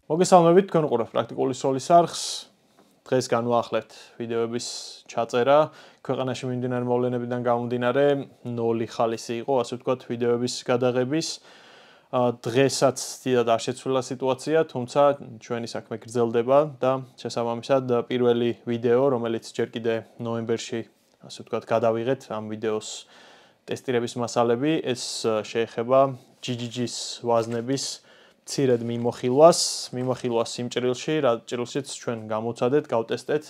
მოგესალმებით, თქვენ უყურებთ პრაქტიკული სროლის არხს. დღეს განვაახლებთ ვიდეოების ჩაწერა. ქვეყანაში მიმდინარე მოვლენებიდან გამომდინარე, 0 ხალისი იყო, ასე ვთქვათ, ვიდეოების გადაღების. დღესაც დიდად არ შეცვლილა სიტუაცია, თუმცა ჩვენი საქმე გრძელდება და შესაბამისად პირველი ვიდეო, რომელიც ჯერ კიდე ნოემბერში, ასე ვთქვათ, გადავიღეთ ამ ვიდეოს ტესტირების მასალები, ეს შეეხება GGG-ს ვაზნების მცირედ მიმოხილვას იმ ჭრილში, რა ჭრილშიც ჩვენ გამოვცადეთ, გავტესტეთ.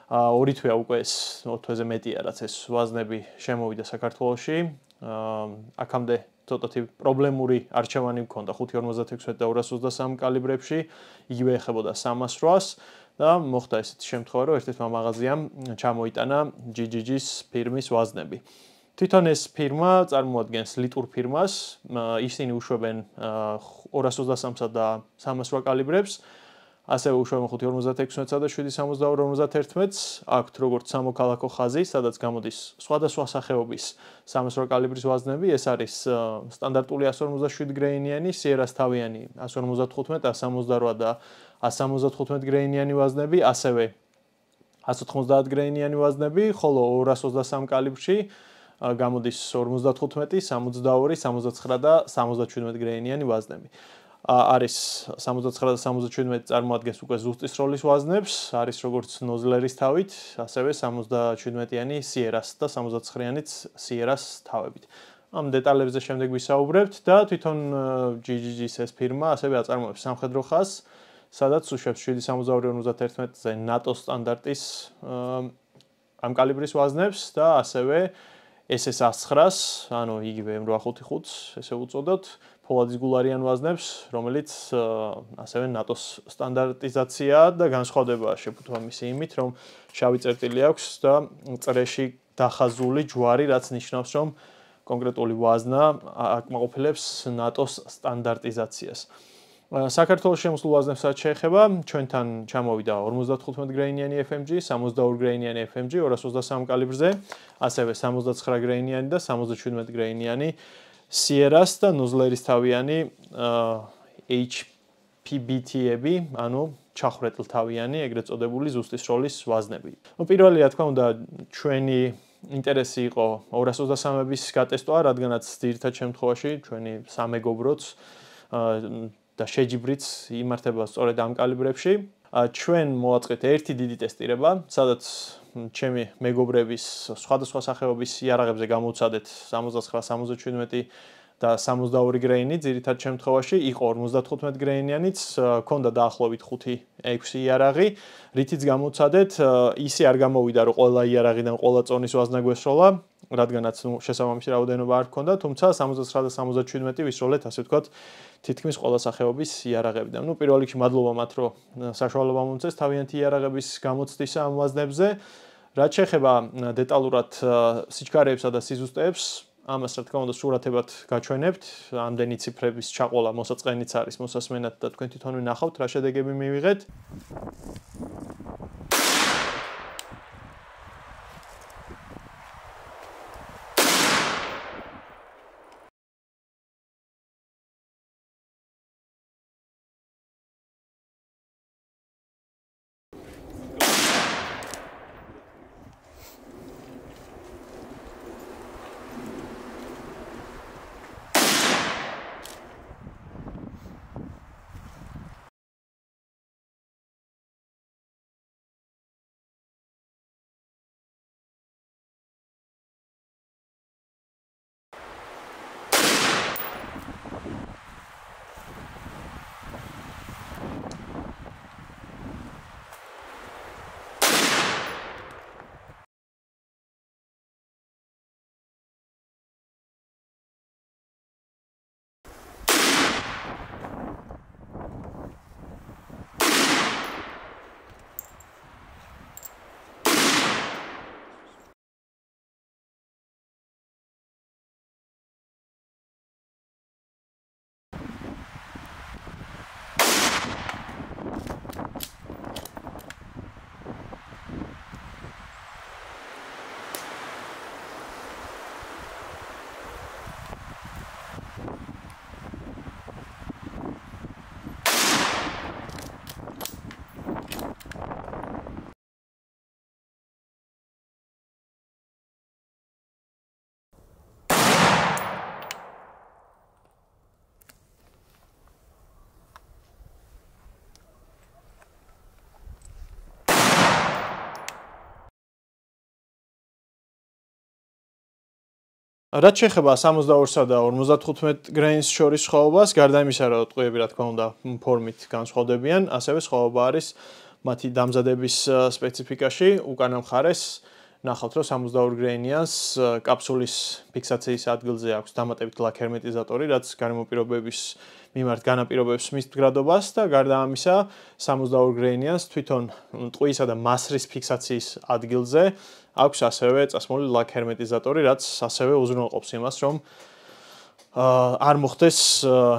2 თვეა უკვე ეს 4 თვეზე მეტია, რაც ეს ვაზნები შემოვიდა საქართველოში. აქამდე ცოტათი პრობლემური არჩევანი მქონდა 5.56 და 223 კალიბრებში, იგივე ეხებოდა 300-ს და მოხდა ესეთი შემთხვევა, რომ ერთ-ერთმა მაღაზიამ ჩამოიტანა GGG-ს ფირმის ვაზნები. თვითონ ეს ფირმა წარმოადგენს ლიტურ ფირმას, ისინი უშვებენ 223-სა და 308 კალიბრებს, ასევე უშვებენ 5.56-ს და 7.62-51-ს, აქვთ როგორც სამოქალაქო ხაზი, სადაც გამოდის სხვადასხვა სახეობის 308 კალიბრის ვაზნები, ეს არის სტანდარტული 157 გრეინიანი, სიერას თავიანი 155, 168 და 175 გრეინიანი ვაზნები, ასევე 190 გრეინიანი ვაზნები, ხოლო 223 კალიბრში გამოდის 55, 62, 69 და 77 გრეინიანი ვაზნები. არის 69 და 77 წარმოადგენს უკვე ზუსტის როლის ვაზნებს, არის როგორც ნოზლერის თავით, ასევე 77-იანი სიერას და 69-იანიც სიერას თავებით. ამ დეტალებზე შემდეგ ვისაუბრებთ და თვითონ GGG-ს ეს ფირმა ასევე აწარმოებს სამხედრო ხაზს, სადაც უშვებს 7.62-51-ზე ნატოს სტანდარტის ამ კალიბრის ვაზნებს და ასევე SS-109-ს, ანუ იგივე M855-ს, ესე უწოდოთ, ფოლადის გულარიან ვაზნებს, რომელიც ასევე ნატოს სტანდარტიზაცია და განსხვავდება შეფუთვა მისი იმით, რომ შავი წერტილი აქვს და წრეში დახაზული ჯვარი, რაც ნიშნავს, რომ კონკრეტული ვაზნა აკმაყოფილებს ნატოს სტანდარტიზაციას. საქართველოს შემოსულ ვაზნებსაც შეეხება, ჩვენთან ჩამოვიდა 55 გრეინიანი FMG, 62 გრეინიანი FMG 223 კალიბრზე, ასევე 69 გრეინიანი და 77 გრეინიანი სიერას და ნოზლერის თავიანი HPBT-ები, ანუ ჩახრეტლთავიანი, ეგრეთ წოდებული ზუსტის როლის ვაზნები. პირველი, რა თქმა უნდა, ჩვენი ინტერესი იყო 223-ების გატესტვა, რადგანაც ძირითად შემთხვევაში ჩვენი სამეგობროც და შეჯიბრიც იმართება სწორედ ამ კალიბრებში. ჩვენ მოვაწყეთ ერთი დიდი ტესტირება, სადაც ჩემი მეგობრების სხვადასხვა სახეობის იარაღებზე გამოვცადეთ 69, 77 და 62 გრეინი, ძირითად შემთხვევაში იყო 55 გრეინიანიც, ქონდა დაახლოებით 5-6 იარაღი, რითიც გამოვცადეთ, ისე არ გამოვიდა, რომ ყველა იარაღიდან ყველა წონის ვაზნა გვესროლა, რადგანაც შესაბამისი რაოდენობა არ ჰქონდა, თუმცა 69 და 77 ვისროლეთ, ასე ვთქვათ, თითქმის ყველა სახეობის იარაღებიდან. პირველ რიგში მადლობა მათ, რომ საშუალება მომწეს თავიანთი იარაღების გამოცდისა ამ ვაზნებზე. რაც შეეხება დეტალურად სიჩქარეებსა და სიზუსტეებს, ამას რა თქმა უნდა სურათებად გაჩვენებთ, ამდენი ციფრების ჩაყოლა მოსაწყენიც არის მოსასმენად და თქვენ თვითონ ვნახავთ, რა შედეგები მივიღეთ. რაც შეეხება 62-სა და 55 გრეინს შორის სხვაობას, გარდა იმისა, რომ ტყვიები რა თქმა უნდა ფორმით განსხვავდებიან, ასევე სხვაობა არის მათი დამზადების სპეციფიკაში. უკანა მხარეს ნახავთ, რომ 62 გრეინიანს კაფსულის ფიქსაციის ადგილზე აქვს დამატებით ლაქ-ჰერმეტიზატორი, რაც გარემო პირობების მიმართ განაპირობებს მის მდგრადობას და გარდა ამისა 62 გრეინიანს თვითონ ტყვიისა და მასრის ფიქსაციის ადგილზე აქვს ასევე წასმული ლაქ-ჰერმეტიზატორი, რაც ასევე უზრუნველყოფს იმას, რომ არ მოხდეს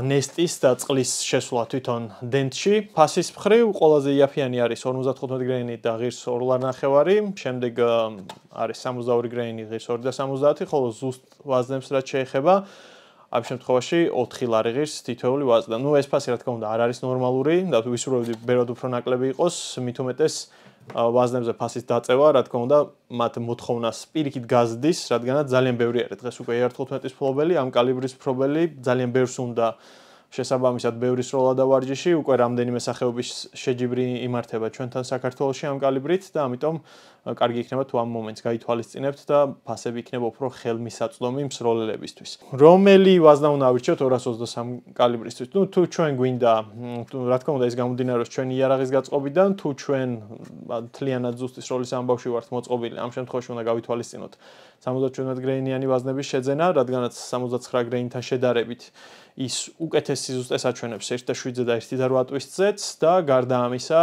ნესტის და წყლის შესვლა თვითონ დენტში. ფასის მხრივ ყველაზე იაფიანი არის 55 გრეინი და ღირს 2.5, შემდეგ არის 62 გრეინი, ღირს 2.70, ხოლო ზუსტ ვაზნებს რაც შეეხება ამ შემთხვევაში 4 ლარი ღირს თითოეული ვაზნა. ნუ ეს ფასი რა თქმა უნდა არ არის ნორმალური და თუ ვისურვებდი ბერად უფრო ნაკლები იყოს, მით უმეტეს ვაზნებზე ფასის დაწევა, რა თქმა უნდა, მათ მოთხოვნას პირიქით გაზრდის, რადგანაც ძალიან ბევრი არის დღეს უკვე AR-15-ის მფლობელი, ამ კალიბრის მფლობელი, ძალიან ბევრს უნდა შესაბამისად ბევრი სროლა და ვარჯიში, უკვე რამდენიმე სახეობის შეჯიბრი იმართება ჩვენთან საქართველოში ამ კალიბრით და ამიტომ კარგი იქნება თუ ამ მომენტს გაითვალისწინებთ და ფასები იქნება უფრო ხელმისაწვდომი მსროლელებისთვის. რომელი ვაზნა უნდა ავირჩიოთ 223 კალიბრისთვის? ნუ თუ ჩვენ გვინდა, რა თქმა უნდა, ეს გამომდინარეობს ჩვენი იარაღის გაწყობიდან, თუ ჩვენ თლიანად ზუსტი სროლის ამბავში ვართ მოწყობილი, ამ შემთხვევაში უნდა გავითვალისწინოთ 77 გრეინიანი ვაზნების შეძენა, რადგანაც 79 გრეინთან შედარებით ის უკეთესი ზუსტეს აჩვენებს 1.7-ზე და 1.8-ზე და გარდა ამისა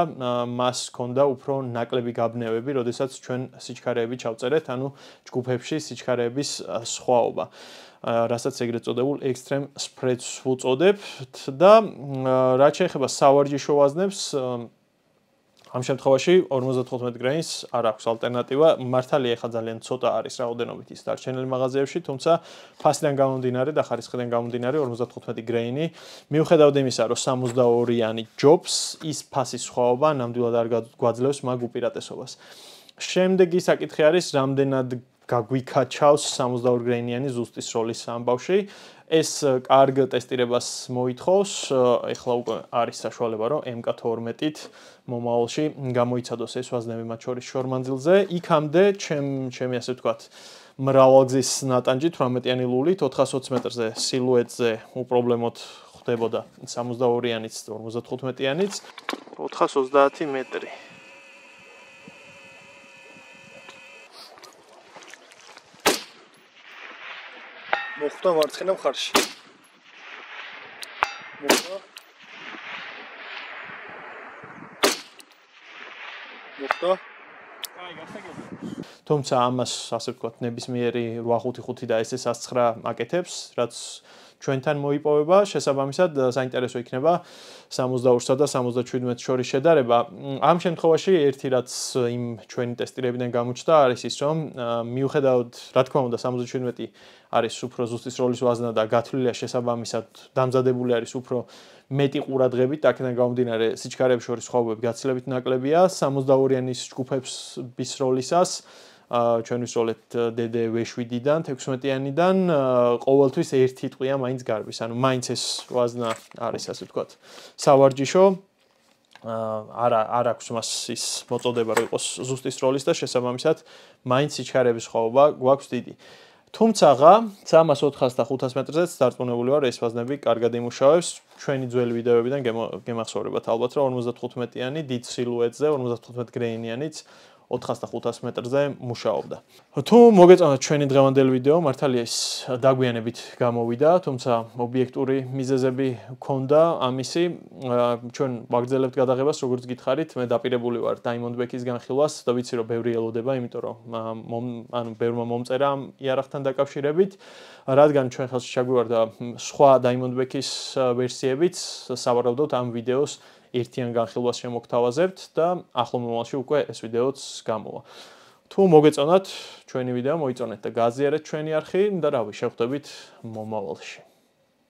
მას ჰქონდა უფრო ნაკლები გაბნევები, როდესაც ჩვენ სიჩქარეები ჩავწერეთ, ანუ ჯგუფებში სიჩქარეების სხვაობა, რასაც ეგრეთ წოდებულ extreme spreads ვუწოდებთ და რაც შეეხება სავარჯიშო ვაზნებს, ამ შემთხვევაში 55 გრეინს არ აქვს ალტერნატივა. მართალია ახლა ძალიან ცოტა არის რაოდენობით ის დარჩენილი მაღაზიებში, თუმცა ფასიდან გამომდინარე და ხარისხიდან გამომდინარე 55 გრეინი მიუხედავად იმისა, რომ 62-იანი ჯობს, ის ფასის სხვაობა ნამდვილად არ გვაძლევს მაგ უპირატესობას. შემდეგი საკითხი არის, რამდენად გაგვიქაჩავს 62 გრეინიანი ზუსტი სროლის ამბავში. ეს კარგ ტესტირებას მოითხოვს. ეხლა უკვე არის საშუალება, რომ MK12-ით მომავალში გამოიცადოს ეს ვაზნები მათ შორის შორმანძილზე. იქამდე ჩემი ასე ვთქვათ, მრავალგზის ნატანჯით 18-იანი ლულით 420 მეტრზე სილუეტზე უპრობლემოდ ხდებოდა 62-იანიც, 55-იანიც, 430 მეტრი. მოხვდა მარცხენა მხარში. მოხვდა. აი, გასაგებია. თუმცა ამას ასე ვთქვათ, ნებისმიერი 855 და SS109 აკეთებს, რაც ჩვენთან მოიპოვება, შესაბამისად საინტერესო იქნება 62-სა და 77 შორის შედარება. ამ შემთხვევაში ერთი რაც იმ ჩვენი ტესტირებიდან გამოჩნდა არის ის, რომ მიუხედავად, რა თქმა უნდა, 77 არის უფრო ზუსტი სროლის ვაზნა და გათვლილია შესაბამისად დამზადებული არის უფრო მეტი ყურადღებით, აქედან გამომდინარე სიჩქარეების შორის სხვაობები გაცილებით ნაკლებია. 62-იანის ჯგუფების სროლისას ჩვენ ვისროლეთ DD-V7-დან, 16-იანიდან ყოველთვის ერთი ტყვია მაინც გარბის. ანუ მაინც ეს ვაზნა არის, ასე ვთქვათ, სავარჯიშო. არ აქვს მას ის მოწოდება, რომ იყოს ზუსტი სროლის და შესაბამისად მაინც სიჩქარეების სხვაობა გვაქვს დიდი. თუმცა 300-400 და 500 მეტრზეც დარწმუნებული ვარ, ეს ვაზნები კარგად იმუშავებს. ჩვენი ძველი ვიდეოებიდან გემახსოვრებათ ალბათ, რომ 55-იანი დიდ სილუეტზე, 55 გრეინიანიც 400 და 500 მეტრზე მუშაობდა. თუ მოგეწონათ ჩვენი დღევანდელი ვიდეო, მართალია ის დაგვიანებით გამოვიდა, თუმცა ობიექტური მიზეზები ჰქონდა ამისი. ჩვენ ვაგრძელებთ გადაღებას, როგორც გითხარით, მე დაპირებული ვარ Diamondback-ის განხილვას და ვიცი, რომ ბევრი ელოდება, იმიტომ რომ ანუ ბევრმა მომწერა ამ იარაღთან დაკავშირებით, რადგან ჩვენ ხელში ჩაგვივარდა სხვა Diamondback-ის ვერსიებიც, სავარაუდოდ ამ ვიდეოს ერთიან განხილვას შემოგთავაზებთ და ახლო მომავალში უკვე ეს ვიდეოც გამოვა. თუ მოგეწონათ ჩვენი ვიდეო, მოიწონეთ და გააზიარეთ ჩვენი არხი და რავი, შევხვდებით მომავალში.